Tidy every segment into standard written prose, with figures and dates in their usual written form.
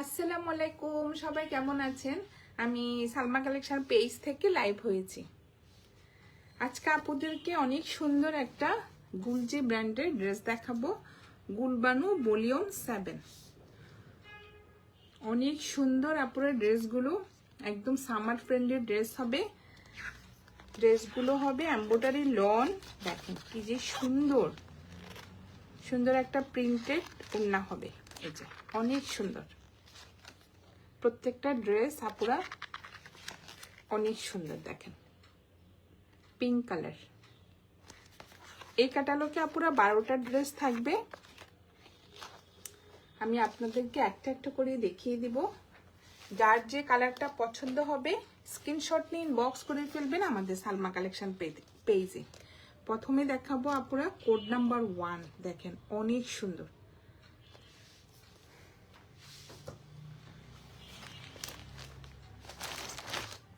আসসালামু আলাইকুম, সবাই কেমন আছেন? আমি সালমা কালেকশন পেজ থেকে লাইভ হয়েছি। আজকে আপুদেরকে অনেক সুন্দর একটা গুলজি ব্র্যান্ডের ড্রেস দেখাবো। গুলবানু ভলিউম 7। অনেক সুন্দর আপুরা ড্রেসগুলো, একদম সামার ফ্রেন্ডলি ড্রেস হবে। ড্রেসগুলো হবে এমব্রয়ডারি লন। দেখেন কি যে সুন্দর সুন্দর একটা প্রিন্টেড ওড়না হবে। এই যে অনেক সুন্দর প্রত্যেকটা ড্রেস আপুরা অনেক সুন্দর। দেখেন পিঙ্ক কালার। এই ক্যাটালগে আপুরা 12টা ড্রেস থাকবে। আমি আপনাদেরকে একটা একটা করে দেখিয়ে দিব। যার যে কালারটা পছন্দ হবে স্ক্রিনশট নিয়ে ইনবক্স করে ফেলবেন আমাদের সালমা কালেকশন পেজে। প্রথমে দেখাবো আপুরা কোড নাম্বার 1। দেখেন অনেক সুন্দর।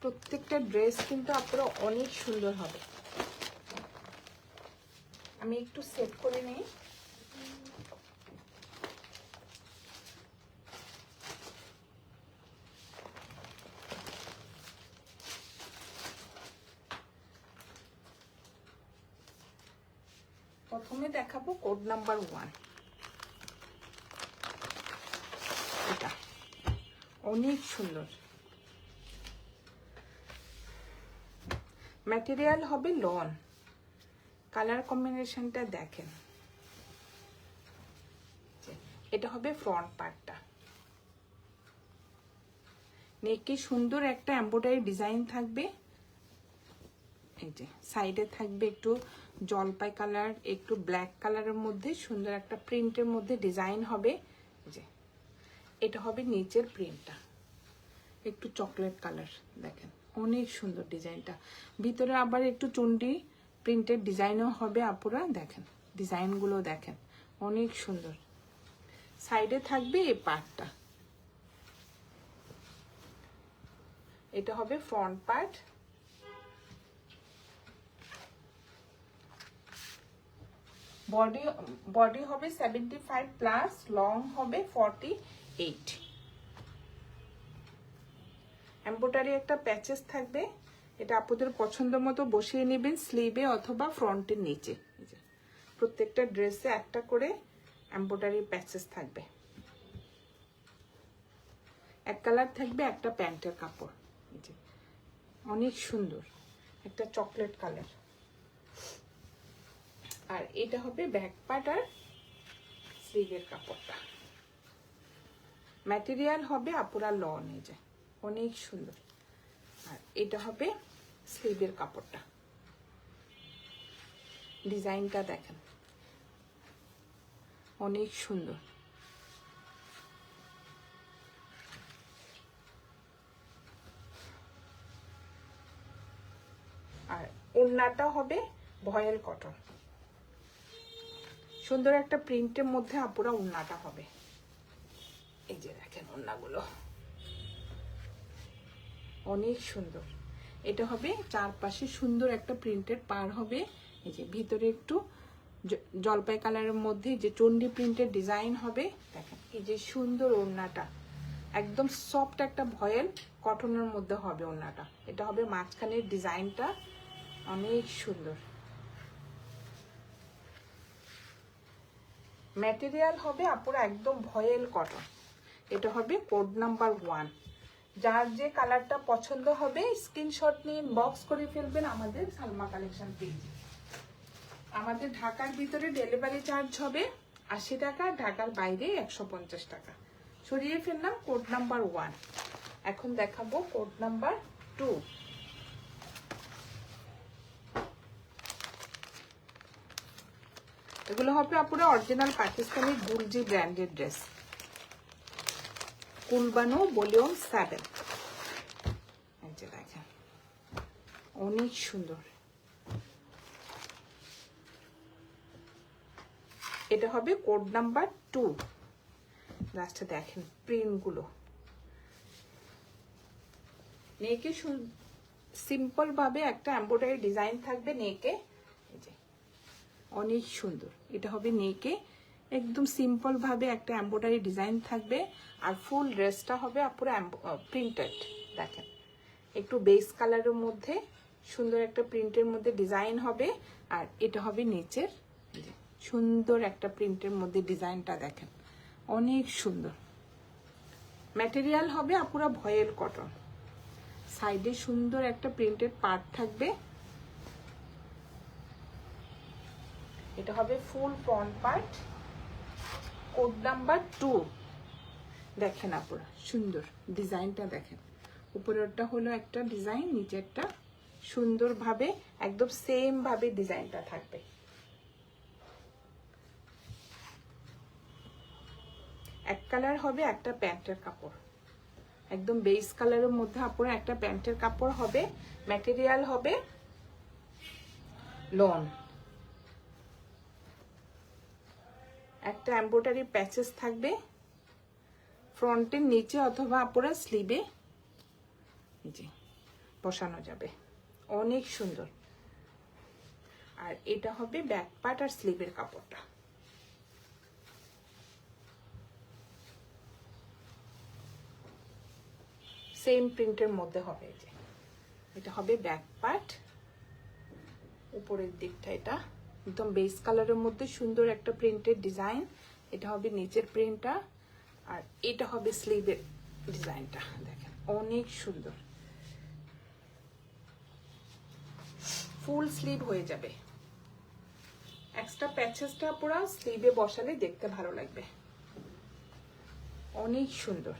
প্রত্যেকটা ড্রেস কিন্তু আপুরা অনেক সুন্দর হবে। আমি একটু সেট করে নিই। প্রথমে দেখাবো কোড নাম্বার 1। এটা অনেক সুন্দর। ম্যাটেরিয়াল হবে লন। কালার কম্বিনেশনটা দেখেন। এটা হবে ফ্রন্ট পার্টটা। নেকে সুন্দর একটা এমব্রয়ডারি ডিজাইন থাকবে। এই যে সাইডে থাকবে একটু জলপাই কালার, একটু ব্ল্যাক কালারের মধ্যে সুন্দর একটা প্রিন্টের মধ্যে ডিজাইন হবে। যে এটা হবে নিচের প্রিন্টটা, একটু চকলেট কালার। দেখেন অনেক সুন্দর ডিজাইনটা। ভিতরে আবার একটু চুন্ডি প্রিন্টের ডিজাইনও হবে আপুরা। দেখেন ডিজাইনগুলো দেখেন অনেক সুন্দর। সাইডে থাকবে এই পার্টটা। এটা হবে ফ্রন্ট পার্ট। বডি হবে 75 প্লাস, লং হবে 48। এমব্রয়ডারি একটা প্যাচেস থাকবে। এটা আপনাদের পছন্দ মতো বসিয়ে নেবেন স্লিভে অথবা ফ্রন্টের নিচে। প্রত্যেকটা ড্রেসে একটা করে এমব্রয়ডারি প্যাচেস থাকবে। এক কালার থাকবে একটা প্যান্টের কাপড়। অনেক সুন্দর একটা চকলেট কালার। আর এটা হবে ব্যাক পার্ট আর স্লিভের কাপড়টা। ম্যাটেরিয়াল হবে আপুরা লন। এই যে অনেক সুন্দর। আর এটা হবে স্লিভের কাপড়টা। ডিজাইনটা দেখেন অনেক সুন্দর। আর ওড়নাটা হবে ভয়েল কটন। সুন্দর একটা প্রিন্টের মধ্যে আপুরা ওড়নাটা হবে। এই যে দেখেন ওড়নাগুলো অনেক সুন্দর। এটা হবে চারপাশে সুন্দর একটা প্রিন্টের পার হবে। এই যে ভিতরে একটু জলপাই কালারের মধ্যে যে চন্ডি প্রিন্টের ডিজাইন হবে। দেখেন এই যে সুন্দর ওড়নাটা, একদম সফট একটা ভয়েল কটনের মধ্যে হবে ওড়নাটা। এটা হবে মাঝখানের ডিজাইনটা অনেক সুন্দর। ম্যাটেরিয়াল হবে আপুরা একদম ভয়েল কটন। এটা হবে কোড নাম্বার 1। যার যে কালারটা পছন্দ হবে স্ক্রিনশট নিয়ে ইনবক্স করে ফেলবেন আমাদের সালমা কালেকশন পেজে। আমাদের ঢাকার ভিতরে ডেলিভারি চার্জ হবে 80 টাকা, ঢাকার বাইরে 150 টাকা। সরিয়ে ফেললাম কোড নাম্বার 1। এখন দেখাবো কোড নাম্বার 2। এগুলো হবে আপুরা অরিজিনাল পাকিস্তানি গুলজি ব্র্যান্ডের ড্রেস। গুলবানু ভলিউম 7। এই যে দেখেন অনেক সুন্দর। এটা হবে কোড নাম্বার 2। লাস্টে দেখেন প্রিন্টগুলো। নেকে সিম্পল ভাবে একটা এমব্রয়ডারি ডিজাইন থাকবে নেকে। এই যে অনেক সুন্দর। এটা হবে নেকে একদম সিম্পল ভাবে একটা এমব্রয়ডারি ডিজাইন থাকবে। আর ফুল ড্রেসটা হবে পুরো প্রিন্টেড। দেখেন একটু বেস কালারের মধ্যে সুন্দর একটা প্রিন্টের মধ্যে ডিজাইন হবে। আর এটা হবে নিচের সুন্দর একটা প্রিন্টের মধ্যে ডিজাইনটা দেখেন, অনেক সুন্দর। ম্যাটেরিয়াল হবে পুরো ভয়েল কটন। সাইডে সুন্দর একটা প্রিন্টেড পার্ট থাকবে। এটা হবে ফুল ফ্রন্ট পার্ট, কোড নাম্বার 2। দেখেন আপনারা সুন্দর ডিজাইনটা দেখেন, উপরেরটা হলো একটা ডিজাইন, নিচেরটা সুন্দরভাবে একদম সেম ভাবে ডিজাইনটা থাকবে। এক কালার হবে একটা প্যান্টের কাপড়, একদম বেস কালারের মধ্যে আপনারা একটা প্যান্টের কাপড় হবে। ম্যাটেরিয়াল হবে লন। একটা এমব্রয়ডারি প্যাচেস থাকবে ফ্রন্টের নিচে অথবা আপনারা স্লিভে বসানো যাবে, অনেক সুন্দর। আর এটা হবে ব্যাক পার্ট আর স্লিভের কাপড়টা। সেম প্রিন্টের মধ্যে হবে। এটা হবে ব্যাক পার্ট, উপরের দিকটা এটা একদম বেস কালারের মধ্যে সুন্দর একটা প্রিন্টের ডিজাইন। এটা হবে নিচের প্রিন্টটা, আর এটা হবে স্লিভের ডিজাইনটা। দেখেন অনেক সুন্দর, ফুল স্লিভ হয়ে যাবে। এক্সট্রা প্যাচেসটা পুরো স্লিভে বসালে দেখতে ভালো লাগবে, অনেক সুন্দর।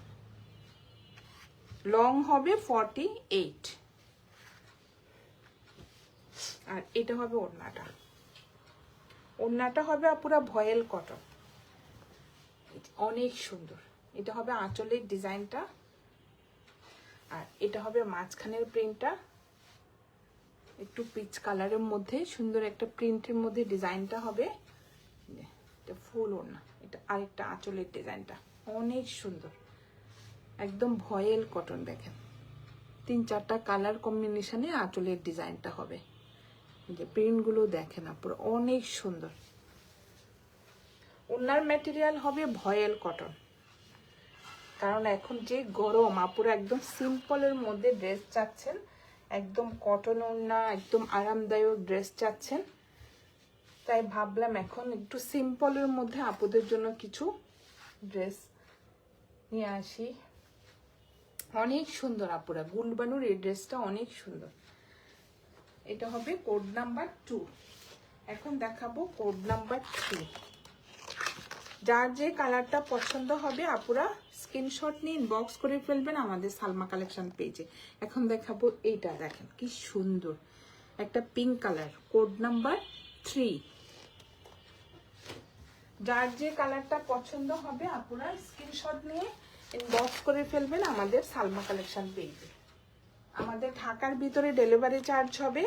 লং হবে 48। আর এটা হবে ওড়নাটা। ওড়নাটা হবে পুরো ভয়েল কটন, অনেক সুন্দর। এটা হবে আঁচলের ডিজাইনটা, আর এটা হবে মাঝখানের প্রিন্টটা একটু পিচ কালারের মধ্যে সুন্দর একটা প্রিন্টের মধ্যে ডিজাইনটা হবে। এটা ফুল ওড়না, এটা আরেকটা আঁচলের ডিজাইনটা অনেক সুন্দর, একদম ভয়েল কটন। দেখেন 3-4টা কালার কম্বিনেশনে আঁচলের ডিজাইনটা হবে। যে প্রিন্টগুলো দেখেন আপনারা অনেক সুন্দর। ওনার ম্যাটেরিয়াল হবে ভয়েল কটন, কারণ এখন যে গরম, আপুরা একদম সিম্পলের মধ্যে ড্রেস চাচ্ছেন, একদম কটন ওড়না, একদম আরামদায়ক ড্রেস চাচ্ছেন, তাই ভাবলাম এখন একটু সিম্পলের মধ্যে আপুদের জন্য কিছু ড্রেস নিয়ে আসি। অনেক সুন্দর আপুরা, গুলবানুর এই ড্রেসটা অনেক সুন্দর। এটা হবে কোড নাম্বার 2। এখন দেখাবো কোড নাম্বার 3। যার যে কালারটা পছন্দ হবে আপুরা স্ক্রিনশট নিয়ে ইনবক্স করে ফেলবেন আমাদের সালমা কালেকশন পেজে। এখন দেখাবো এইটা, দেখেন কি সুন্দর একটা পিঙ্ক কালার, কোড নাম্বার 3। যার যে কালারটা পছন্দ হবে আপুরা স্ক্রিনশট নিয়ে ইনবক্স করে ফেলবেন আমাদের সালমা কালেকশন পেজে। আমাদের ঢাকার ভিতরে ডেলিভারি চার্জ হবে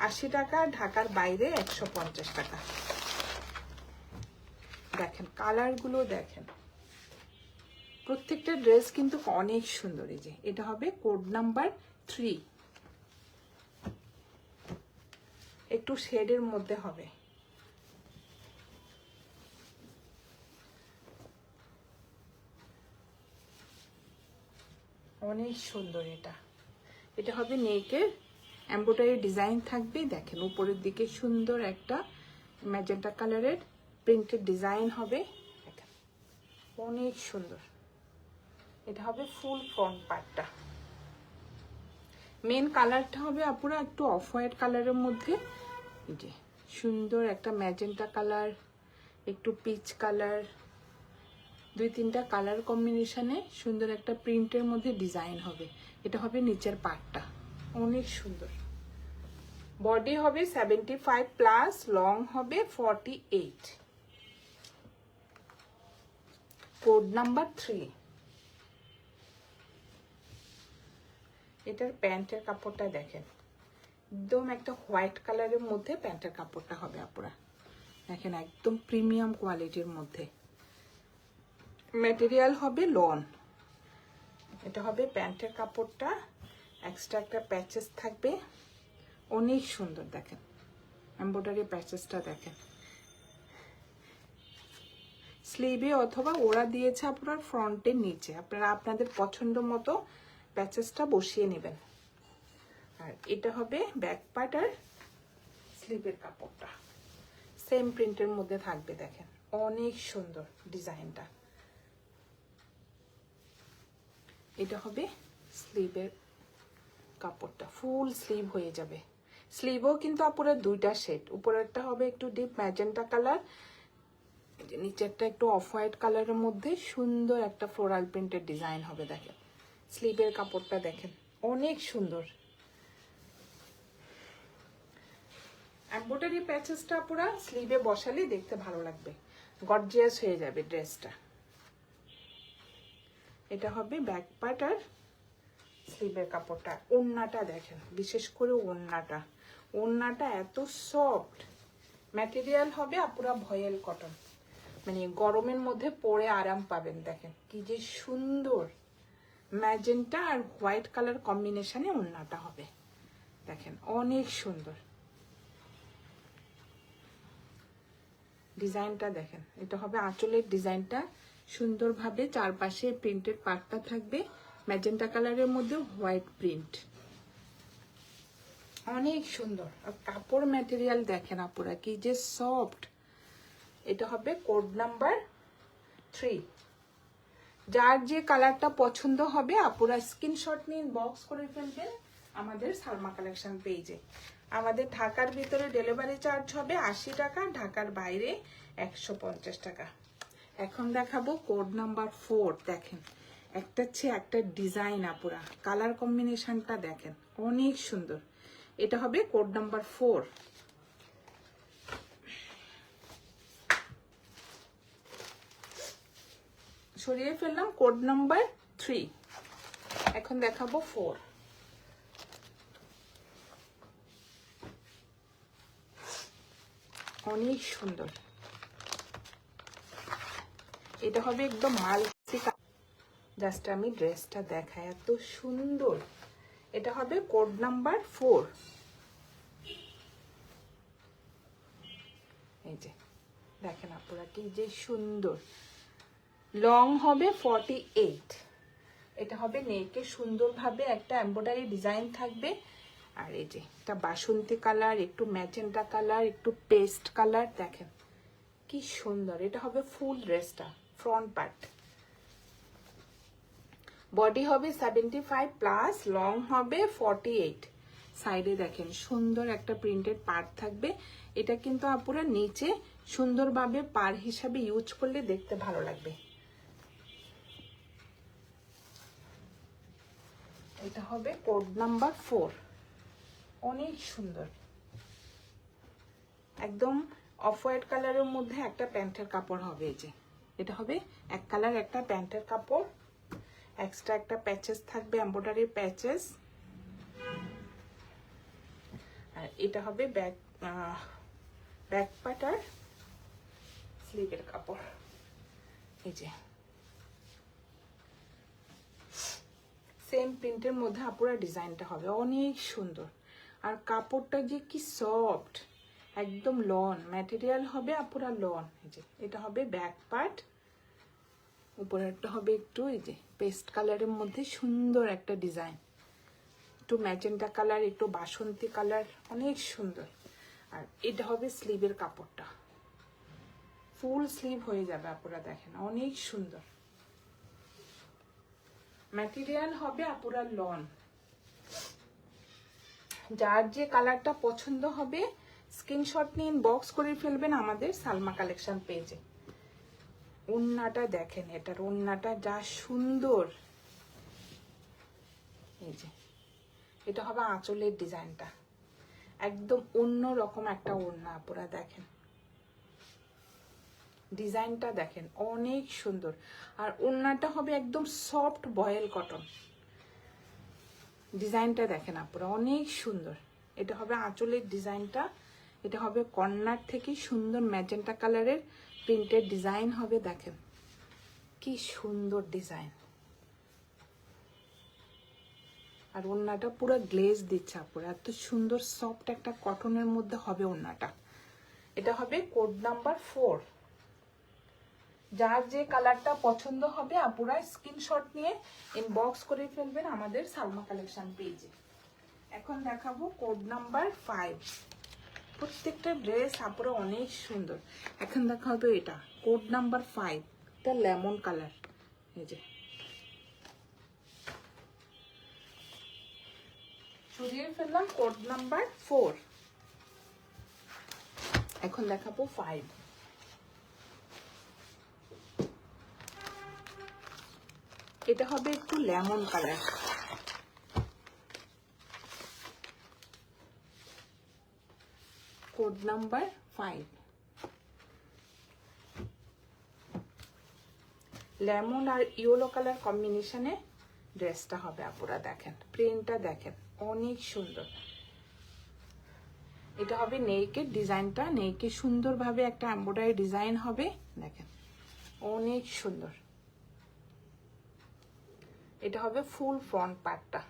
80 টাকা, ঢাকার বাইরে 150 টাকা। দেখেন কালারগুলো দেখেন, প্রত্যেকটা ড্রেস কিন্তু অনেক সুন্দর। এই যে এটা হবে কোড নাম্বার 3, একটু শেডের মধ্যে হবে। অনেক সুন্দর। এটা হবে নেকের এমব্রয়ডারি ডিজাইন থাকবে। দেখেন উপরের দিকে সুন্দর একটা ম্যাজেন্টা কালারের প্রিন্টেড ডিজাইন হবে, দেখেন অনেক সুন্দর। এটা হবে ফুল ফ্রন্ট পার্টটা। মেন কালারটা হবে আপুরা একটু অফ হোয়াইট কালারের মধ্যে, যে সুন্দর একটা ম্যাজেন্টা কালার, একটু পিচ কালার, 2-3টা কালার কম্বিনেশনে সুন্দর একটা প্রিন্টের মধ্যে ডিজাইন হবে। এটা হবে নিচের পার্টটা, অনেক সুন্দর। বডি হবে 75+, লং হবে 48। Code number 3। এটার প্যান্টের কাপড়টা দেখেন, একদম একটা হোয়াইট কালারের মধ্যে প্যান্টের কাপড়টা হবে আপুরা। দেখেন একদম প্রিমিয়াম কোয়ালিটির মধ্যে। ম্যাটেরিয়াল হবে লন। এটা হবে প্যান্টের কাপড়টা, এক্সট্রা একটা প্যাচেস থাকবে, অনেক সুন্দর। দেখেন এমব্রয়ডারি প্যাচেসটা দেখেন, স্লিভে অথবা ওরা দিয়েছে আপনার ফ্রন্টের নিচে, আপনারা আপনাদের পছন্দ মতো প্যাচেসটা বসিয়ে নেবেন। আর এটা হবে ব্যাক পার্ট আর স্লিভের কাপড়টা সেম প্রিন্টের মধ্যে থাকবে। দেখেন অনেক সুন্দর ডিজাইনটা। এটা হবে স্লিভের কাপড়টা, ফুল স্লিভ হয়ে যাবে। স্লিভও কিন্তু আপুরা দুইটা সেট, উপরেরটা হবে একটু ডিপ ম্যাজেন্টা কালার, নিচেরটা একটু অফ হোয়াইট কালারের মধ্যে সুন্দর একটা ফ্লোরাল প্রিন্টের ডিজাইন হবে। দেখেন স্লিভের কাপড়টা দেখেন অনেক সুন্দর। এমব্রয়ডারি প্যাচেসটা পুরা স্লিভে বসালে দেখতে ভালো লাগবে, গর্জিয়াস হয়ে যাবে ড্রেসটা। এটা হবে ব্যাক পার্ট আর স্লিভের কাপড়টা। ওড়নাটা দেখেন, বিশেষ করে ওড়নাটা এত সফট ম্যাটেরিয়াল হবে আপুরা, ভয়েল কটন, মানে গরমের মধ্যে পরে আরাম পাবেন। দেখেন কি যে সুন্দর ম্যাজেন্টা আর হোয়াইট কালার কম্বিনেশনে ওড়নাটা হবে। দেখেন অনেক সুন্দর ডিজাইনটা। দেখেন এটা হবে আঁচলের ডিজাইনটা, সুন্দরভাবে চারপাশে প্রিন্টের পাটটা থাকবে ম্যাজেন্টা কালারের মধ্যে হোয়াইট প্রিন্ট, অনেক সুন্দর। আর কাপড় ম্যাটেরিয়াল দেখেন আপুরা কি যে সফট। এটা হবে কোড নাম্বার 3। যার যে কালারটা পছন্দ হবে আপুরা স্ক্রিনশট নিয়ে বক্স করে ফেলবেন আমাদের সালমা কালেকশন পেজে। আমাদের ঢাকার ভিতরে ডেলিভারি চার্জ হবে 80 টাকা, ঢাকার বাইরে 150 টাকা। এখন দেখাবো কোড নাম্বার 4। দেখেন একটা চেয়ে একটা ডিজাইন আপুরা, কালার কম্বিনেশনটা দেখেন অনেক সুন্দর। এটা হবে কোড নাম্বার 4। সরিয়ে ফেললাম কোড নাম্বার 3। এখন দেখাবো 4। অনেক সুন্দর। এটা হবে একদম মাল্টি, জাস্ট আমি ড্রেসটা দেখাই এত সুন্দর। এটা হবে কোড নাম্বার 4। এই যে দেখেন আপনারা কি যে সুন্দর। লং হবে 48। এটা হবে নেকে সুন্দরভাবে একটা এমব্রয়ডারি ডিজাইন থাকবে। আর এই যে এটা বাসন্তী কালার, একটু ম্যাজেন্টা কালার, একটু পেস্ট কালার, দেখেন কি সুন্দর। এটা হবে ফুল ড্রেসটা, ফ্রন্ট পার্ট। বডি হবে 75 প্লাস, লং হবে 48। সাইডে দেখেন সুন্দর একটা প্রিন্টেড পার্ট থাকবে। এটা কিন্তু আপুরা নিচে সুন্দরভাবে পার হিসাবে ইউজ করলে দেখতে ভালো লাগবে। এটা হবে কোড নাম্বার 4। অনেক সুন্দর, একদম অফ হোয়াইট কালারের মধ্যে একটা প্যান্টের কাপড় হবে। এই যে এটা হবে এক কালার একটা প্যান্টের কাপড়, এক্সট্রা একটা প্যাচেস থাকবে এমব্রয়ডারি প্যাচেস। আর এটা হবে ব্যাক পার্ট আর স্লিভের কাপড়। এই যে সেম প্রিন্টের মধ্যে আপুরা ডিজাইনটা হবে অনেক সুন্দর। আর কাপড়টা যে কি সফট, একদম লন ম্যাটেরিয়াল হবে আপুরা, লন। এই যে এটা হবে ব্যাক পার্ট, উপরেরটা হবে একটু এই যে পেস্ট কালারের মধ্যে সুন্দর একটা ডিজাইন, একটু ম্যাজেন্টা কালার, একটু বাসন্তী কালার, অনেক সুন্দর। আর এটা হবে স্লিভের কাপড়টা, ফুল স্লিভ হয়ে যাবে আপুরা, দেখেন অনেক সুন্দর। ম্যাটেরিয়াল হবে আপুরা লন। যার যে কালারটা পছন্দ হবে স্ক্রিনশট নিয়ে বক্স করে ফেলবেন আমাদের সালমা কালেকশন পেজে। ওড়নাটা দেখেন, এটার ওড়নাটা যা সুন্দর। এই যে এটা হবে আঁচলের ডিজাইনটা, একদম অন্য রকম একটা ওড়না আপুরা, দেখেন ডিজাইনটা দেখেন অনেক সুন্দর। আর ওড়নাটা হবে একদম সফট বয়েল কটন, ডিজাইনটা দেখেন আপুরা অনেক সুন্দর। এটা হবে আঁচলের ডিজাইনটা, এটা হবে কর্নার থেকে সুন্দর ম্যাজেন্টা কালারের প্রিন্টেড ডিজাইন হবে। দেখেন কি সুন্দর ডিজাইন। আর ওড়নাটা পুরো গ্লেজ দিচ্ছে আপুরা, এত সুন্দর সফট একটা কটনের মধ্যে হবে ওড়নাটা। এটা হবে কোড নাম্বার 4। যার যে কালারটা পছন্দ হবে আপুরা স্ক্রিনশট নিয়ে ইনবক্স করে ফেলবেন আমাদের সালমা কালেকশন পেজে। এখন দেখাবো কোড নাম্বার 5। প্রত্যেকটা ড্রেস আপুরা অনেক সুন্দর। এখন দেখাবো এটা কোড নাম্বার 5, এটা লেমন কালার। এই যে সরিয়ে ফেললাম কোড নাম্বার 4। এখন দেখাবো 5। এটা হবে একটু lemon colour. Code number 5, lemon আর ইয়েলো কালার কম্বিনেশনে ড্রেসটা হবে আপুরা। দেখেন প্রিন্টটা দেখেন অনেক সুন্দর। এটা হবে নেকের ডিজাইনটা, নেকে সুন্দরভাবে একটা এমব্রয়ডারি ডিজাইন হবে। দেখেন অনেক সুন্দর। এটা হবে ফুল ফ্রন্ট পার্টটা।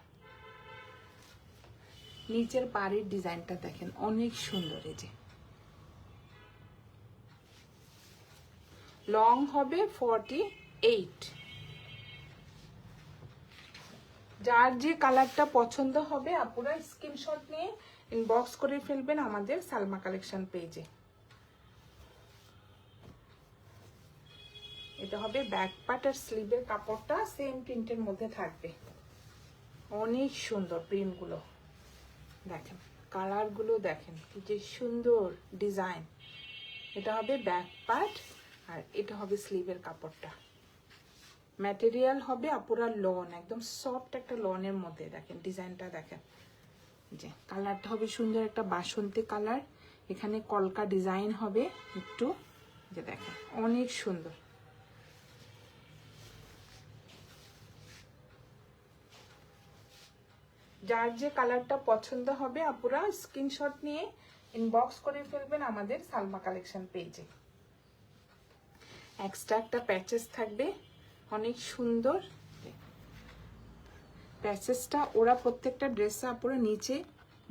নিচের পাড়ের ডিজাইনটা দেখেন অনেক সুন্দর। এই যে লং হবে 48। যার যে কালারটা পছন্দ হবে আপুরা স্ক্রিনশট নিয়ে ইনবক্স করে ফেলবেন আমাদের সালমা কালেকশন পেজে। এটা হবে ব্যাক পার্ট আর স্লিভের কাপড়টা সেম প্রিন্টের মধ্যে থাকবে। অনেক সুন্দর প্রিন্টগুলো দেখেন, কালারগুলো দেখেন কি যে সুন্দর ডিজাইন। এটা হবে ব্যাক পার্ট আর এটা হবে স্লিভের কাপড়টা। ম্যাটেরিয়াল হবে আপুরা লন, একদম সফট একটা লনের মধ্যে। দেখেন ডিজাইনটা দেখেন, যে কালারটা হবে সুন্দর একটা বাসন্তী কালার। এখানে কলকা ডিজাইন হবে একটু, যে দেখেন অনেক সুন্দর। যার যে কালারটা পছন্দ হবে আপুরা স্ক্রিনশট নিয়ে ইনবক্স করে ফেলবেন আমাদের সালমা কালেকশন পেজে। এক্সট্রা একটা প্যাচেস থাকবে অনেক সুন্দর। প্যাচেসটা ওরা প্রত্যেকটা ড্রেসে আপুরা নিচে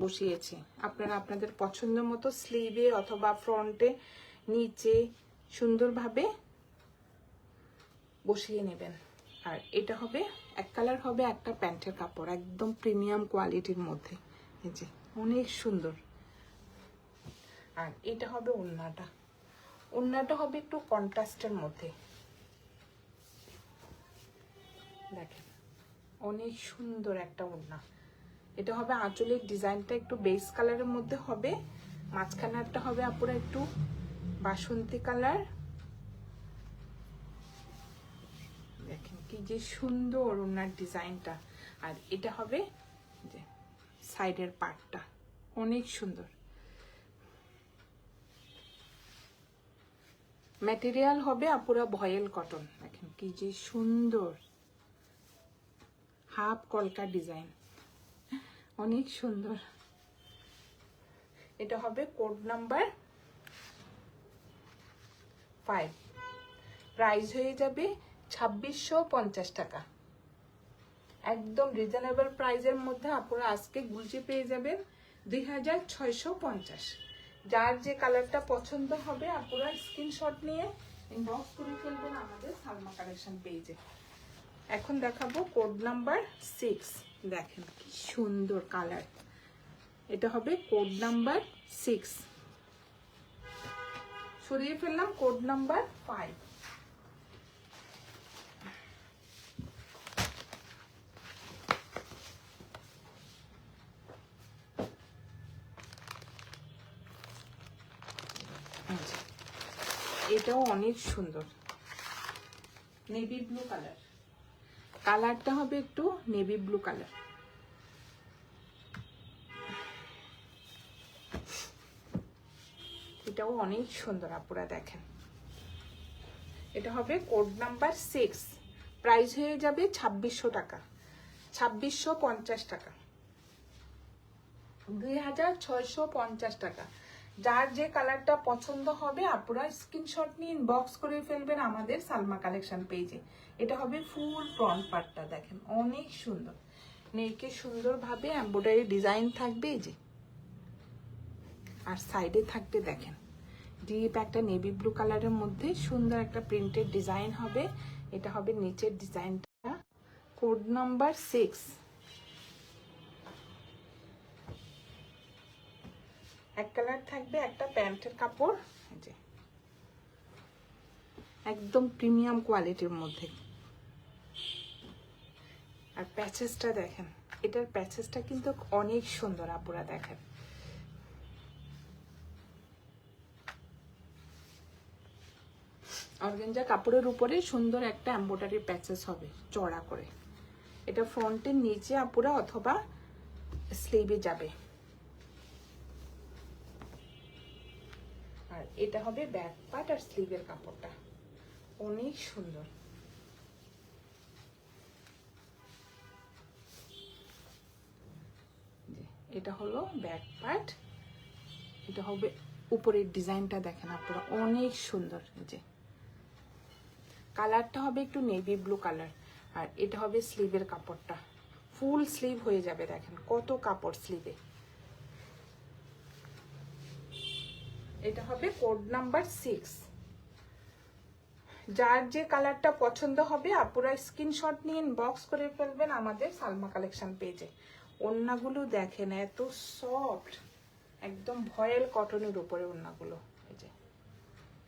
বসিয়েছে। আপনারা আপনাদের পছন্দ মতো স্লিভে অথবা ফ্রন্টে নিচে সুন্দরভাবে বসিয়ে নেবেন। আর এটা হবে এক কালার হবে একটা প্যান্টের কাপড়, একদম প্রিমিয়াম কোয়ালিটির মধ্যে। এই যে অনেক সুন্দর। আর এটা হবে ওড়নাটা, ওড়নাটা হবে একটু কন্ট্রাস্টের মধ্যে। দেখেন অনেক সুন্দর একটা ওড়না। এটা হবে আঁচলের ডিজাইনটা একটু বেস কালারের মধ্যে হবে। মাঝখানেরটা হবে আপুরা একটু বাসন্তী কালার। দেখেন কি যে সুন্দর ওড়নার ডিজাইনটা। আর এটা হবে যে সাইডের পার্টটা অনেক সুন্দর। ম্যাটেরিয়াল হবে আপুরা ভয়েল কটন। দেখেন কি যে সুন্দর হাফ কলকা ডিজাইন, অনেক সুন্দর। এটা হবে কোড নাম্বার 5। প্রাইস হয়ে যাবে 2650 টাকা। একদম রিজনেবল প্রাইসের মধ্যে আপনারা আজকে গুলজি পেয়ে যাবেন 2650। যার যে কালারটা পছন্দ হবে আপনারা স্ক্রিনশট নিয়ে ইনবক্স করে ফেলবেন আমাদের সালমা কালেকশন পেজে। এখন দেখাবো কোড নাম্বার 6। দেখেন কি সুন্দর কালার। এটা হবে কোড নাম্বার 6। সরিয়ে ফেললাম কোড নাম্বার 5। এটাও অনেক সুন্দর, নেভি ব্লু কালার। কালারটা হবে একটু নেভি ব্লু কালার। এটাও অনেক সুন্দর আপুরা দেখেন। এটা হবে কোড নাম্বার 6। প্রাইস হয়ে যাবে 2600 টাকা, 2650 টাকা, 2650 টাকা। যার যে কালারটা পছন্দ হবে আপনারা স্ক্রিনশট নিয়ে ইনবক্স করে ফেলবেন আমাদের সালমা কালেকশন পেজে। এটা হবে ফুল ফ্রন্ট পার্টটা। দেখেন অনেক সুন্দর, নেকে সুন্দরভাবে এমব্রয়ডারি ডিজাইন থাকবে এই যে। আর সাইডে থাকবে দেখেন ডিপ একটা নেভি ব্লু কালারের মধ্যে সুন্দর একটা প্রিন্টেড ডিজাইন হবে। এটা হবে নিচের ডিজাইনটা, কোড নাম্বার 6। এক কালার থাকবে, একটা প্যান্টের কাপড়, এই যে একদম প্রিমিয়াম কোয়ালিটির মধ্যে। আর প্যাচেসটা দেখেন, এটার প্যাচেসটা কিন্তু অনেক সুন্দর আপুরা, দেখেন অর্গানজা কাপড়ের উপরে সুন্দর একটা এমব্রয়ডারি প্যাচেস হবে চড়া করে। এটা ফ্রন্টের নিচে আপুরা অথবা স্লিভে যাবে। আর এটা হবে ব্যাক পার্ট আর স্লিভের কাপড়টা অনেক সুন্দর। এটা হলো ব্যাক পার্ট, এটা হবে উপরের ডিজাইনটা দেখেন আপনারা অনেক সুন্দর। যে কালারটা হবে একটু নেভি ব্লু কালার। আর এটা হবে স্লিভের কাপড়টা, ফুল স্লিভ হয়ে যাবে, দেখেন কত কাপড় স্লিভে। এটা হবে কোড নাম্বার 6। যার যে কালারটা পছন্দ হবে আপুরা স্ক্রিনশট নিয়ে ইনবক্স করে ফেলবেন আমাদের সালমা কালেকশন পেজে। ওড়নাগুলো দেখেন এত সফট, একদম ভয়েল কটনের উপরে ওড়নাগুলো। এই যে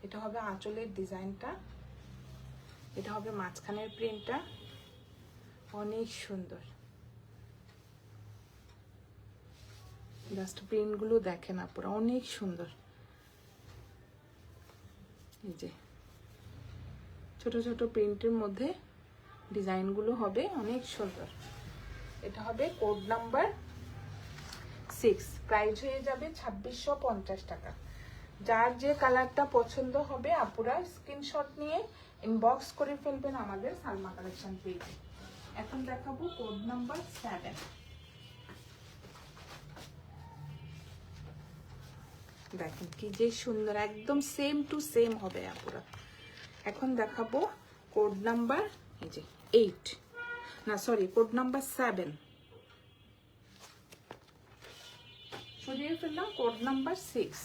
এটা হবে আঁচলের ডিজাইনটা, এটা হবে মাঝখানের প্রিন্টটা, অনেক সুন্দর। জাস্ট প্রিন্টগুলো দেখেন আপুরা অনেক সুন্দর। এই যে ছোট ছোট প্রিন্টের মধ্যে ডিজাইনগুলো হবে অনেক সুন্দর। এটা হবে কোড নাম্বার 6, প্রাইস হয়ে যাবে 2650 টাকা। যার যে কালারটা পছন্দ হবে আপুরা স্ক্রিনশট নিয়ে ইনবক্স করে ফেলবেন আমাদের সালমা কালেকশন পেজে। এখন দেখাবো কোড নাম্বার 7। দেখেন কি যে সুন্দর, একদম সেম টু সেম হবে আপুরা। এখন দেখাবো কোড নাম্বার এই যে 8, না সরি কোড নাম্বার 7 সরিয়ে ফেললাম, কোড নাম্বার 6।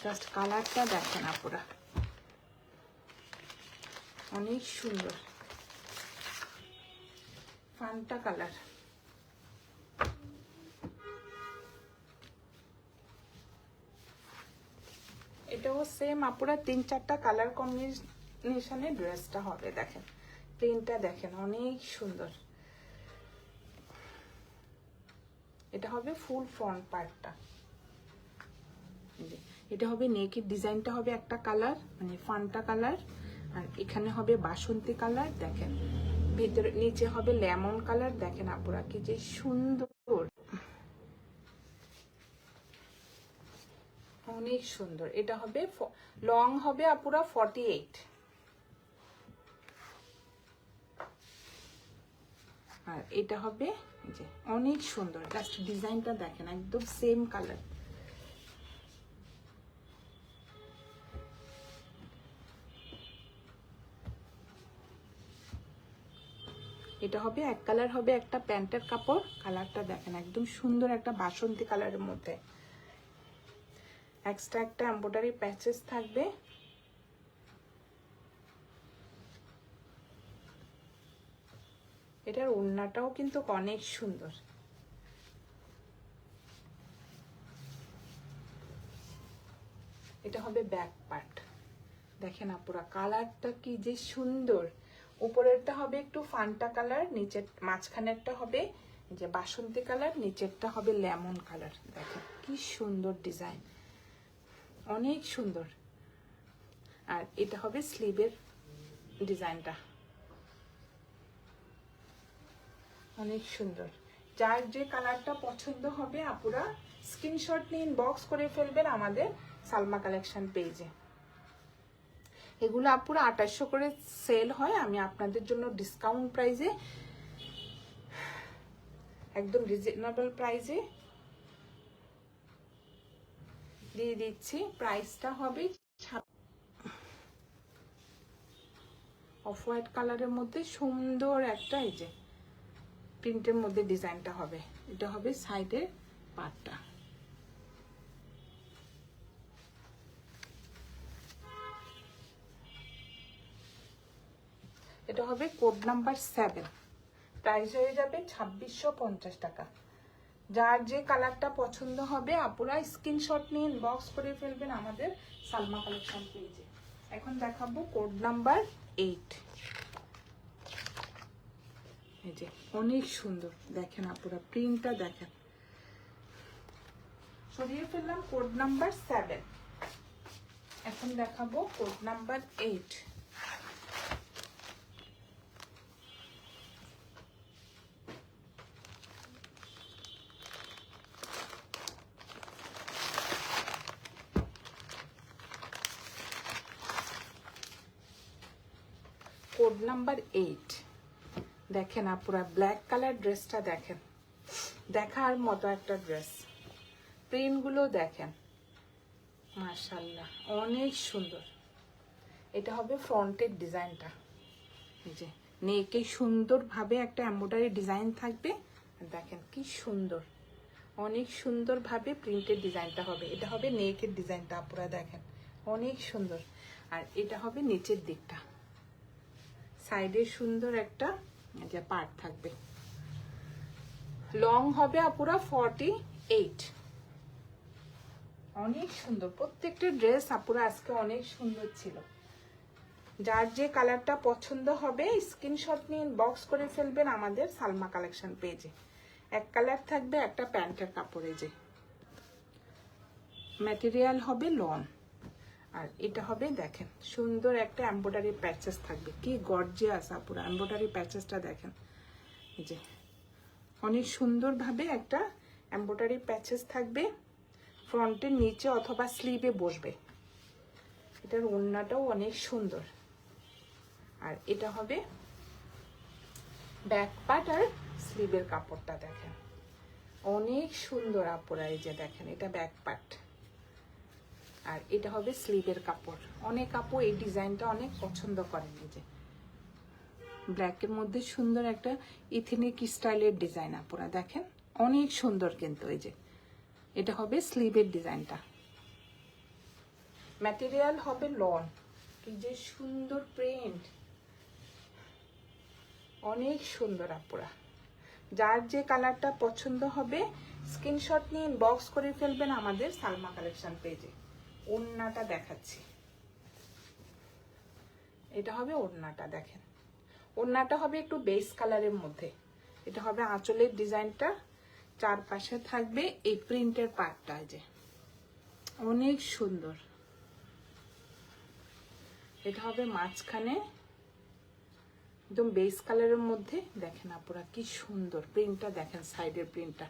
জাস্ট কালারটা দেখেন আপুরা অনেক সুন্দর, ফান্টা কালার। এটাও সেম আপুরা 3-4টা কালার কম্বিনেশনে ড্রেসটা হবে। দেখেন প্রিন্টটা দেখেন অনেক সুন্দর। এটা হবে ফুল ফ্রন্ট পার্টটা, এটা হবে নেকের ডিজাইনটা হবে একটা কালার মানে ফান্টা কালার, আর এখানে হবে বাসন্তী কালার, দেখেন ভিতরে নিচে হবে লেমন কালার। দেখেন আপুরা কি যে সুন্দর, অনেক সুন্দর। এটা হবে লং হবে আপুরা 48, আর এটা হবে যে অনেক সুন্দর। জাস্ট ডিজাইনটা দেখেন একদম সেম কালার। এটা হবে এক কালার হবে একটা প্যান্টের কাপড়, কালারটা দেখেন একদম সুন্দর একটা বাসন্তী কালারের মধ্যে। এক্সট্রা একটা এমব্রয়ডারি প্যাচেস থাকবে। এটার ওড়নাটাও কিন্তু অনেক সুন্দর। এটা হবে ব্যাক পার্ট, দেখেন আপুরা কালারটা কি যে সুন্দর। উপরেরটা হবে একটু ফান্টা কালার, নিচের মাঝখানেরটা হবে যে বাসন্তী কালার, নিচেরটা হবে লেমন কালার। দেখেন কি সুন্দর ডিজাইন, অনেক সুন্দর। আর এটা হবে স্লিভের ডিজাইনটা অনেক সুন্দর। যার যে কালারটা পছন্দ হবে আপুরা স্ক্রিনশট নিয়ে ইনবক্স করে ফেলবেন আমাদের সালমা কালেকশন পেজে। এগুলো আপুরা 2800 করে সেল হয়, আমি আপনাদের জন্য ডিসকাউন্ট প্রাইসে একদম রিজনেবল প্রাইসে দিয়ে দিচ্ছি। প্রাইসটা হবে অফ হোয়াইট কালারের মধ্যে সুন্দর একটা এই যে প্রিন্টের মধ্যে ডিজাইনটা হবে। এটা হবে সাইডের পার্টটা। এটা হবে কোড নাম্বার 7, প্রাইস হয়ে যাবে 2650 টাকা। যার যে কালারটা পছন্দ হবে আপুরা স্ক্রিনশট নিয়ে ইনবক্স করে ফেলবেন আমাদের সালমা কালেকশন পেজে। এখন দেখাবো কোড নাম্বার 8। এই যে অনেক সুন্দর, দেখেন আপুরা প্রিন্টটা দেখেন। সরিয়ে ফেললাম কোড নাম্বার 7। এখন দেখাবো কোড নাম্বার 8। কোড নাম্বার 8 দেখেন আপুরা, ব্ল্যাক কালার ড্রেসটা দেখেন, দেখার মতো একটা ড্রেস। প্রিন্টগুলো দেখেন, মাশাআল্লাহ অনেক সুন্দর। এটা হবে ফ্রন্টের ডিজাইনটা। এই যে নেকে সুন্দরভাবে একটা এমব্রয়ডারি ডিজাইন থাকবে। দেখেন কি সুন্দর, অনেক সুন্দরভাবে প্রিন্টের ডিজাইনটা হবে। এটা হবে নেকের ডিজাইনটা আপুরা দেখেন, অনেক সুন্দর। আর এটা হবে নিচের দিকটা, সাইডে সুন্দর একটা যে পার্ট থাকবে। লং হবে আপুরা 48। অনেক সুন্দর প্রত্যেকটা ড্রেস আপুরা আজকে অনেক সুন্দর ছিল। যার যে কালারটা পছন্দ হবে স্ক্রিনশট নিয়ে ইনবক্স করে ফেলবেন আমাদের সালমা কালেকশন পেজে। এক কালার থাকবে একটা প্যান্টের কাপড়ে। যে ম্যাটেরিয়াল হবে লন। আর এটা হবে দেখেন সুন্দর একটা এমব্রয়ডারি প্যাচেস থাকবে, কি গর্জিয়াস আপুরা এমব্রয়ডারি প্যাচেসটা দেখেন। এই যে অনেক সুন্দরভাবে একটা এমব্রয়ডারি প্যাচেস থাকবে, ফ্রন্টের নিচে অথবা স্লিভে বসবে। এটার ওড়নাটাও অনেক সুন্দর। আর এটা হবে ব্যাক পার্ট আর স্লিভের কাপড়টা দেখেন অনেক সুন্দর আপুরা। এই যে দেখেন এটা ব্যাক পার্ট আর এটা হবে স্লিভের কাপড়। অনেক আপু এই ডিজাইনটা অনেক পছন্দ করেন। এই যে ব্ল্যাকের মধ্যে সুন্দর একটা ইথেনিক স্টাইলের ডিজাইন আপুরা দেখেন অনেক সুন্দর। কিন্তু এই যে এটা হবে স্লিভের ডিজাইনটা। ম্যাটেরিয়াল হবে লন। কি যে সুন্দর প্রিন্ট, অনেক সুন্দর আপুরা। যার যে কালারটা পছন্দ হবে স্ক্রিনশট নিয়ে ইনবক্স করে ফেলবেন আমাদের সালমা কালেকশন পেজে। ওড়নাটা দেখাচ্ছি, এটা হবে ওড়নাটা দেখেন। ওড়নাটা হবে একটু বেস কালারের মধ্যে। এটা হবে আঁচলের ডিজাইনটা, চারপাশে থাকবে এই প্রিন্টের পার্টটা। যে অনেক সুন্দর। এটা হবে মাঝখানে একদম বেস কালারের মধ্যে। দেখেন আপুরা কি সুন্দর প্রিন্টটা দেখেন, সাইডের প্রিন্টটা।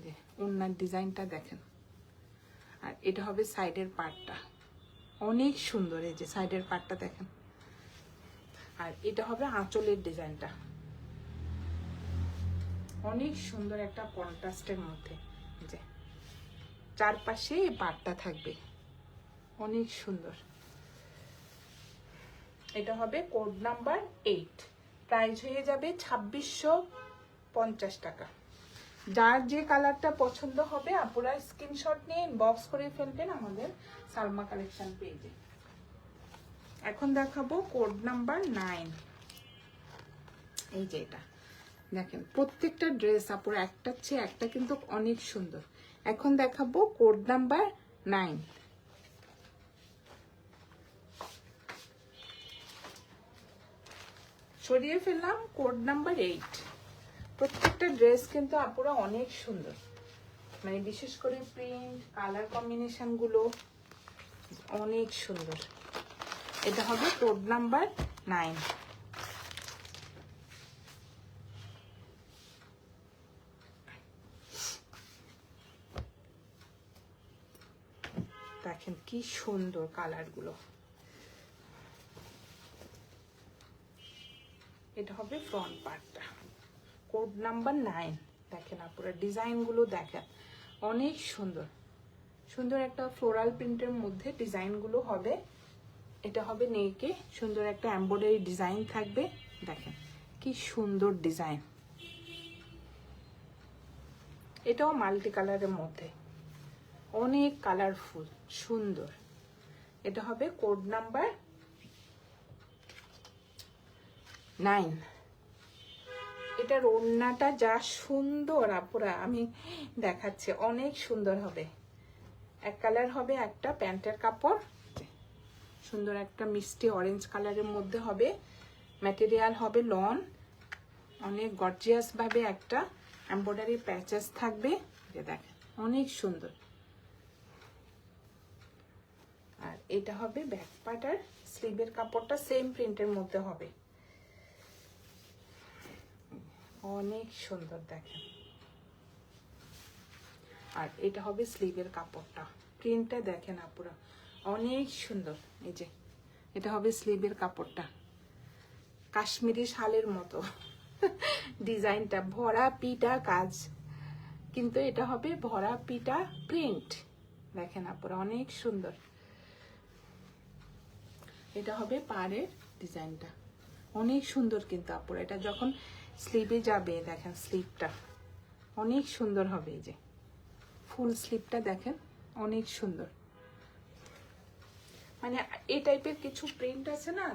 যে ওড়নার ডিজাইনটা দেখেন। আর এটা হবে সাইডের পার্টটা, অনেক সুন্দর। এই যে সাইডের পার্টটা দেখেন। আর এটা হবে আঁচলের ডিজাইনটা, অনেক সুন্দর একটা কন্ট্রাস্টের মধ্যে। যে চারপাশে এই পার্টটা থাকবে, অনেক সুন্দর। এটা হবে কোড নাম্বার 8, প্রাইস হয়ে যাবে 2650 টাকা। যার যে কালারটা পছন্দ হবে আপুরা স্ক্রিনশট নিয়ে ইনবক্স করে ফেলবেন আমাদের সালমা কালেকশন পেজে। এখন দেখাবো কোড নাম্বার 9। এই যে এটা দেখেন প্রত্যেকটা ড্রেস আপুরা একটার চেয়ে একটা কিন্তু অনেক সুন্দর। এখন দেখাবো কোড নাম্বার 9। সরিয়ে ফেললাম কোড নাম্বার 8। প্রত্যেকটা ড্রেস কিন্তু আপুরা অনেক সুন্দর, মানে বিশেষ করে প্রিন্ট কালার কম্বিনেশন গুলো অনেক সুন্দর। এটা হবে কোড নাম্বার 9। দেখেন কি সুন্দর কালার গুলো। এটা হবে ফ্রন্ট পার্টটা, কোড নাম্বার 9। দেখেন আপুরা ডিজাইন গুলো দেখেন অনেক সুন্দর সুন্দর। একটা ফ্লোরাল প্রিন্টের মধ্যে ডিজাইন গুলো হবে। এটা হবে নেকে, সুন্দর একটা এমব্রয়ডারি ডিজাইন থাকবে। দেখেন কি সুন্দর ডিজাইন, এটাও মাল্টি কালারের মধ্যে, অনেক কালারফুল সুন্দর। এটা হবে কোড নাম্বার 9। এটার ওড়নাটা যা সুন্দর আপুরা, আমি দেখাচ্ছি, অনেক সুন্দর হবে। এক কালার হবে, একটা প্যান্টের কাপড় সুন্দর একটা মিষ্টি অরেঞ্জ কালারের মধ্যে হবে, ম্যাটেরিয়াল হবে লন, অনেক গর্জিয়াস ভাবে একটা এমব্রয়ডারি প্যাচেস থাকবে, দেখেন অনেক সুন্দর। আর এটা হবে ব্যাক পার্ট, আর স্লিভের কাপড়টা সেম প্রিন্টের মধ্যে হবে, অনেক সুন্দর দেখেন। আর এটা হবে স্লিভের কাপড়টা, প্রিন্টটা দেখেন আপুরা অনেক সুন্দর। এই যে এটা হবে স্লিভের কাপড়টা, কাশ্মীরি শালের মতো ডিজাইনটা, ভরা পিটা কাজ, কিন্তু এটা হবে ভরা পিটা প্রিন্ট। দেখেন আপুরা অনেক সুন্দর। এটা হবে পাড়ের ডিজাইনটা, অনেক সুন্দর কিন্তু আপুরা, এটা যখন স্লিভে যাবে দেখেন স্লিভটা অনেক সুন্দর হবে। এই যে ফুল স্লিভটা দেখেন অনেক সুন্দর, মানে এই টাইপের কিছু প্রিন্ট আছে না,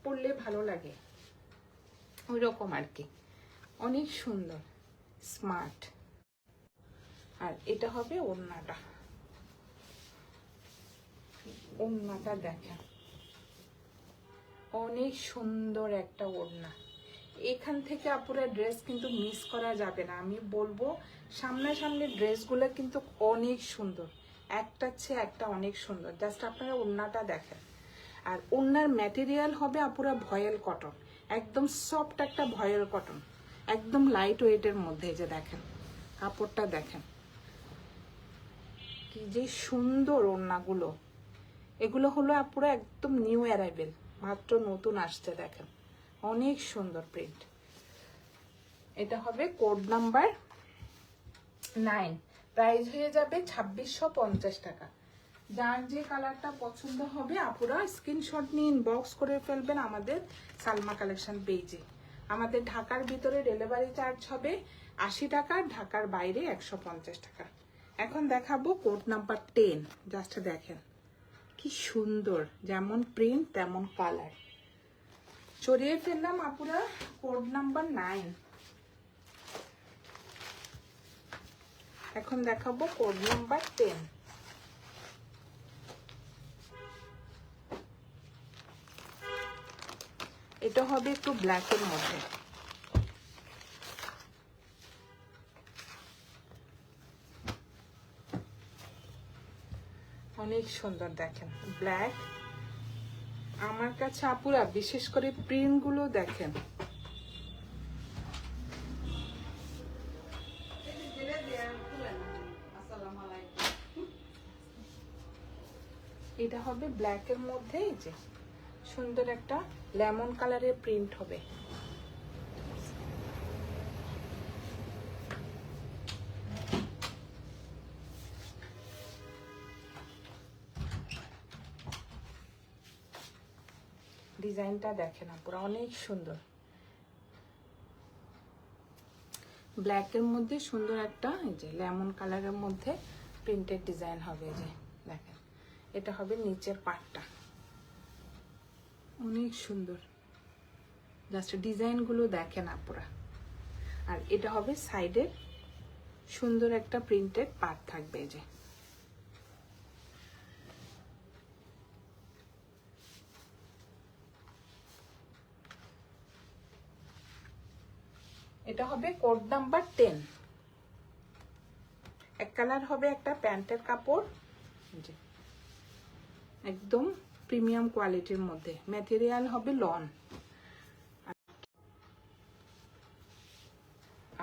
পরলে ভালো লাগে, ওই রকম আর কি, অনেক সুন্দর স্মার্ট। আর এটা হবে ওড়নাটা, ওড়নাটা দেখেন অনেক সুন্দর একটা ওড়না। এখান থেকে আপুরা ড্রেস কিন্তু মিস করা যাবে না, আমি বলবো সামনাসামনি ড্রেসগুলো কিন্তু অনেক সুন্দর, একটার চেয়ে একটা অনেক সুন্দর। জাস্ট আপনারা ওড়নাটা দেখেন। আর ওড়নার ম্যাটেরিয়াল হবে আপুরা ভয়েল কটন, একদম সফট একটা ভয়েল কটন, একদম লাইট ওয়েটের মধ্যে। যে দেখেন কাপড়টা দেখেন কি যে সুন্দর ওড়নাগুলো, এগুলো হলো আপুরা একদম নিউ অ্যারাইভেল, মাত্র নতুন আসছে, দেখেন অনেক সুন্দর প্রিন্ট। এটা হবে কোড নাম্বার 9, প্রাইস হয়ে যাবে 2650 টাকা। যার যে কালারটা পছন্দ হবে আপুরা স্ক্রিনশট নিয়ে ইনবক্স করে ফেলবেন আমাদের সালমা কালেকশন পেজে। আমাদের ঢাকার ভিতরে ডেলিভারি চার্জ হবে 80 টাকা, ঢাকার বাইরে 150 টাকা। এখন দেখাবো কোড নাম্বার 10, জাস্ট দেখেন কি সুন্দর, যেমন প্রিন্ট তেমন কালার। চড়িয়ে ফেললাম আপুরা কোড নাম্বার 9। এখন দেখাবো কোড নাম্বার 10। এটা হবে একটু ব্ল্যাকের মধ্যে, অনেক সুন্দর দেখেন ব্ল্যাক। আমার কাছে আপুরা বিশেষ করে প্রিন্ট গুলো দেখেন, এটা হবে ব্ল্যাকের মধ্যে, এই যে সুন্দর একটা লেমন কালারের প্রিন্ট হবে। ডিজাইনটা দেখেন আপুরা অনেক সুন্দর, ব্ল্যাকের মধ্যে সুন্দর একটা এই যে লেমন কালারের মধ্যে প্রিন্টেড ডিজাইন হবে। যে দেখেন এটা হবে নিচের পার্টটা, অনেক সুন্দর, জাস্ট ডিজাইনগুলো দেখেন আপুরা। আর এটা হবে সাইডে সুন্দর একটা প্রিন্টেড পার্ট থাকবে। যে এটা হবে কোড নাম্বার 10। এক কালার হবে একটা প্যান্টের কাপড়, একদম প্রিমিয়াম কোয়ালিটির মধ্যে, ম্যাটেরিয়াল হবে লন।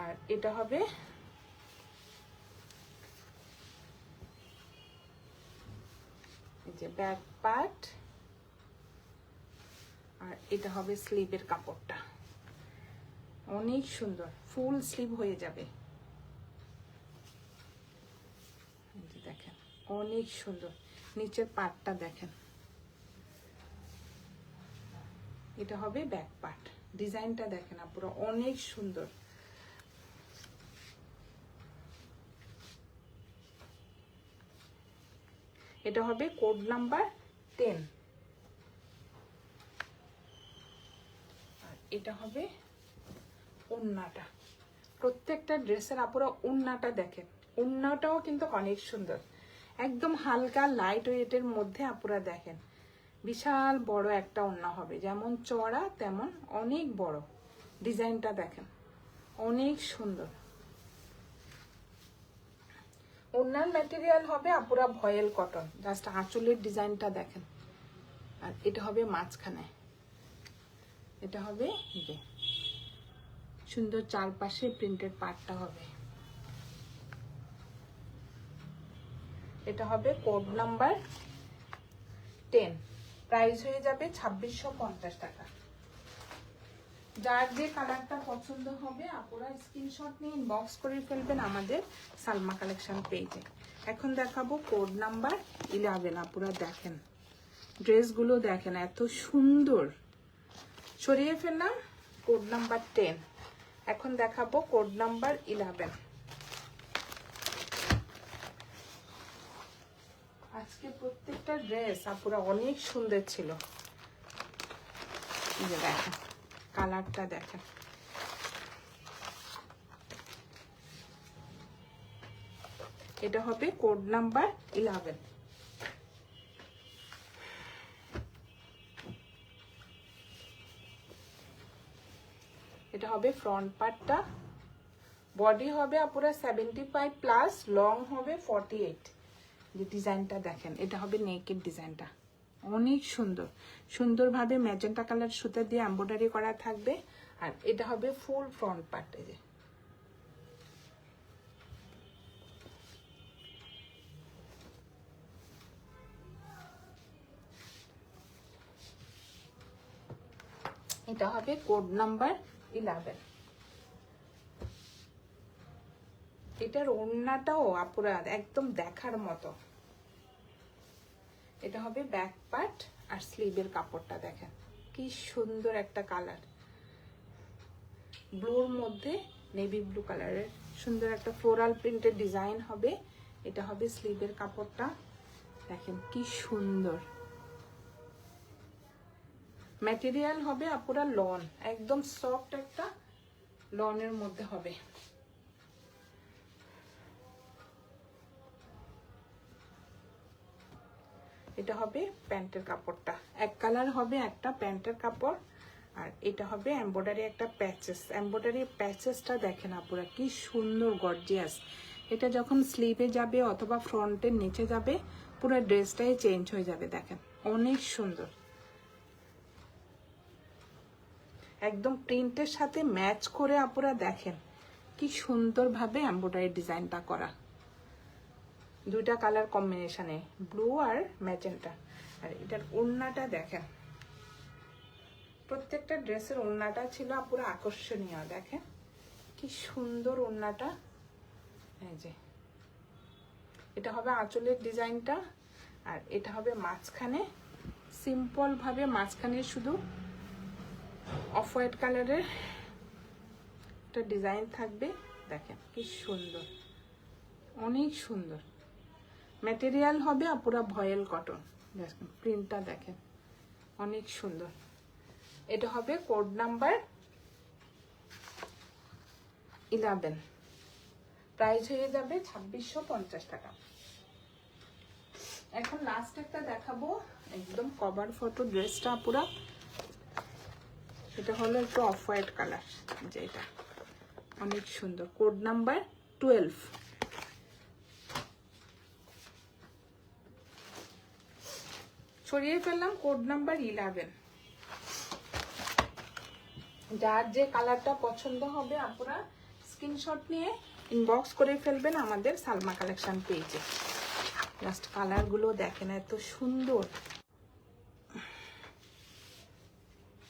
আর এটা হবে এই যে ব্যাক পার্ট, আর এটা হবে স্লিভের কাপড়টা, অনেক সুন্দর ফুল স্লিভ হয়ে যাবে। দেখেন অনেক সুন্দর নিচের পার্টটা দেখেন, এটা হবে ব্যাক পার্ট। ডিজাইনটা দেখেন আপুরা, অনেক সুন্দর। এটা হবে কোড নাম্বার 10। আর এটা হবে ওড়নাটা। প্রত্যেকটা ড্রেসের আপুরা ওড়নাটা দেখেন, ওড়নাটাও কিন্তু অনেক সুন্দর, একদম হালকা লাইট ওয়েটের মধ্যে আপুরা দেখেন। বিশাল বড় একটা ওড়না হবে, যেমন চড়া তেমন অনেক বড়। ডিজাইনটা দেখেন, অনেক সুন্দর। ওড়নার ম্যাটেরিয়াল হবে আপুরা ভয়েল কটন। জাস্ট আঁচলের ডিজাইনটা দেখেন। আর এটা হবে মাঝখানে, এটা হবে যে সুন্দর চারপাশে প্রিন্টেড পার্টটা হবে। এটা হবে কোড নাম্বার 10। প্রাইস হয়ে যাবে 2650 টাকা। যার যে কালারটা পছন্দ হবে আপুরা স্ক্রিনশট নিয়ে ইনবক্স করে ফেলবেন আমাদের সালমা কালেকশন পেজে। এখন দেখাবো কোড নাম্বার 11। আপুরা দেখেন ড্রেসগুলো দেখেন, এত সুন্দর। সরিয়ে ফেললাম কোড নাম্বার 10। এখন দেখাবো কোড নাম্বার 11। আজকে প্রত্যেকটা ড্রেস আপুরা অনেক সুন্দর ছিল। এই যে দেখেন কালারটা দেখেন, এটা হবে কোড নাম্বার 11। এটা হবে ফ্রন্ট পার্টটা। বডি হবে আপুরা 75 প্লাস, লং হবে 48। যে ডিজাইনটা দেখেন, এটা হবে নেকের ডিজাইনটা, অনেক সুন্দর। সুন্দরভাবে ম্যাজেন্টা কালার সুতা দিয়ে এমব্রয়ডারি করা থাকবে। আর এটা হবে ফুল ফ্রন্ট পার্ট। এই যে এটা হবে কোড নাম্বার 11। এটার ওড়নাটাও আপুরা একদম দেখার মতো। এটা হবে ব্যাক পার্ট। আর স্লিভের কাপড়টা দেখেন কি সুন্দর একটা কালার, ব্লুর মধ্যে নেভি ব্লু কালারের সুন্দর একটা ফ্লোরাল প্রিন্টের ডিজাইন হবে। এটা হবে স্লিভের কাপড়টা, দেখেন কি সুন্দর। ম্যাটেরিয়াল হবে আপুরা লন, একদম সফট একটা লনের মধ্যে হবে। এটা হবে প্যান্টের কাপড়টা, এক কালার হবে একটা প্যান্টের কাপড়। আর এটা হবে এমব্রয়ডারি একটা প্যাচেস। এমব্রয়ডারি প্যাচেসটা দেখেন আপুরা কি সুন্দর গর্জিয়াস। এটা যখন স্লিভে যাবে অথবা ফ্রন্টের নিচে যাবে, পুরো ড্রেসটাই চেঞ্জ হয়ে যাবে। দেখেন অনেক সুন্দর, একদম প্রিন্টের সাথে ম্যাচ করে আপুরা দেখেন কি সুন্দরভাবে এমব্রয়ডারি ডিজাইনটা করা। দুইটা কালার কম্বিনেশনে, ব্লু আর ম্যাজেন্টা। আর এটার ওড়নাটা দেখেন, প্রত্যেকটা ড্রেসের ওড়নাটা ছিল পুরো আকর্ষণীয়। দেখেন কি সুন্দর ওড়নাটা। এই যে এটা হবে আঁচলের ডিজাইনটা। আর এটা হবে মাঝখানে সিম্পল ভাবে, মাঝখানে শুধু অফ হোয়াইট কালারের একটা ডিজাইন থাকবে। দেখেন কি সুন্দর, অনেক সুন্দর। ম্যাটেরিয়াল হবে পুরা ভয়েল কটন। দেখেন প্রিন্টটা দেখেন অনেক সুন্দর। এটা হবে কোড নাম্বার 11। প্রাইস হয়ে যাবে 2650 টাকা। এখন লাস্ট একটা দেখাবো, একদম কভার ফটো ড্রেসটা পুরা। এটা হলো একটু অফ হোয়াইট কালার, যে এটা অনেক সুন্দর। Code number 12। ছড়িয়ে ফেললাম কোড নাম্বার 11। যার যে কালারটা পছন্দ হবে আপনারা স্ক্রিনশট নিয়ে ইনবক্স করে ফেলবেন আমাদের সালমা কালেকশন পেজে। জাস্ট কালারগুলো দেখেন এত সুন্দর।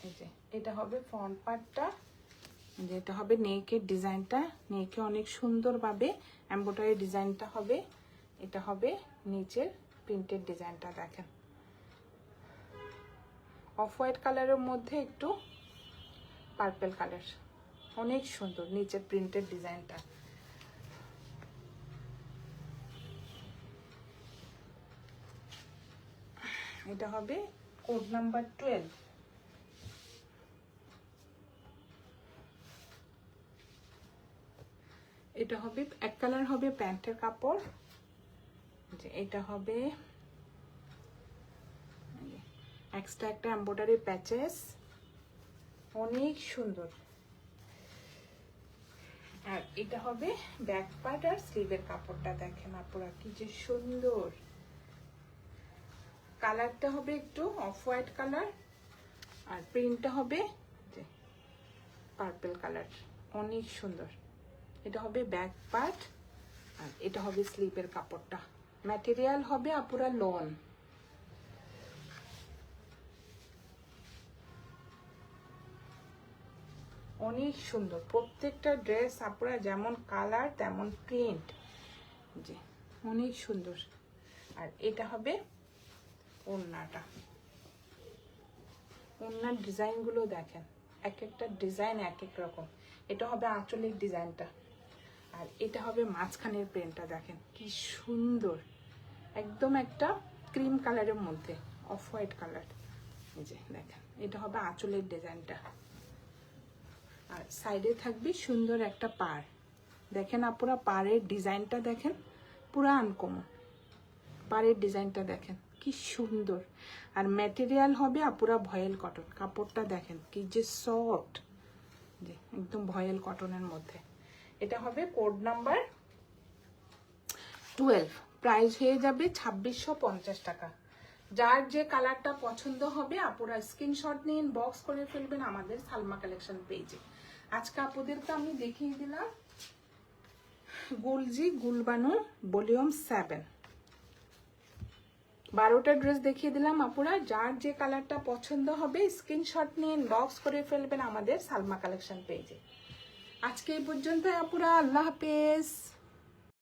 এই যে এটা হবে ফ্রন্ট পার্টটা, যেটা হবে নেকের ডিজাইনটা। নেকে অনেক সুন্দরভাবে এমব্রয়ডারি ডিজাইনটা হবে। এটা হবে নিচের প্রিন্টেড ডিজাইনটা। দেখেন অফ হোয়াইট কালারের মধ্যে একটু পার্পল কালার, অনেক সুন্দর নিচের প্রিন্টের ডিজাইনটা। এটা হবে কোড নাম্বার 12। এটা হবে এক কালার হবে প্যান্টের কাপড়, যে এটা হবে এক্সট্রা একটা এমব্রয়ডারি প্যাচেস, অনেক সুন্দর। আর এটা হবে ব্যাক পার্ট আর স্লিভের কাপড়টা দেখেন আপনারা কি যে সুন্দর। কালারটা হবে একটু অফ হোয়াইট কালার আর প্রিন্টটা হবে যে পার্পল কালার, অনেক সুন্দর। এটা হবে ব্যাক পার্ট আর এটা হবে স্লিভের কাপড়টা। ম্যাটেরিয়াল হবে আপুরা লন। অনেক সুন্দর প্রত্যেকটা ড্রেস আপুরা, যেমন কালার তেমন প্রিন্ট, যে অনেক সুন্দর। আর এটা হবে ওড়নাটা, ওড়নার ডিজাইনগুলো দেখেন, এক একটা ডিজাইন এক এক রকম। এটা হবে আঁচলের ডিজাইনটা আর এটা হবে মাঝখানের প্রিন্টটা, দেখেন কি সুন্দর, একদম একটা ক্রিম কালারের মধ্যে অফ হোয়াইট কালার। এই যে দেখেন এটা হবে আঁচলের ডিজাইনটা আর সাইডে থাকবে সুন্দর একটা পাড়। দেখেন আপুরা পাড়ের ডিজাইনটা দেখেন, পুরা আনকমন। পাড়ের ডিজাইনটা দেখেন কি সুন্দর। আর ম্যাটেরিয়াল হবে আপুরা ভয়েল কটন, কাপড়টা দেখেন কি যে সফট, যে একদম ভয়েল কটনের মধ্যে। এটা হবে কোড নাম্বার 12। প্রাইস হয়ে যাবে 2650 টাকা। যার যে কালারটা পছন্দ হবে আপুরা স্ক্রিনশট নিয়ে ইনবক্স করে ফেলবেন আমাদের সালমা কালেকশন পেজে। আজকে আপুদেরকে আমি দেখিয়ে দিলাম গুলজি গুলবানু ভলিউম 7, 12টা ড্রেস দেখিয়ে দিলাম আপুরা। যার যে কালারটা পছন্দ হবে স্ক্রিনশট নিয়ে ইনবক্স করে ফেলবেন আমাদের সালমা কালেকশন পেজে। আজকে এই পর্যন্ত আপুরা, আল্লাহ হাফেজ।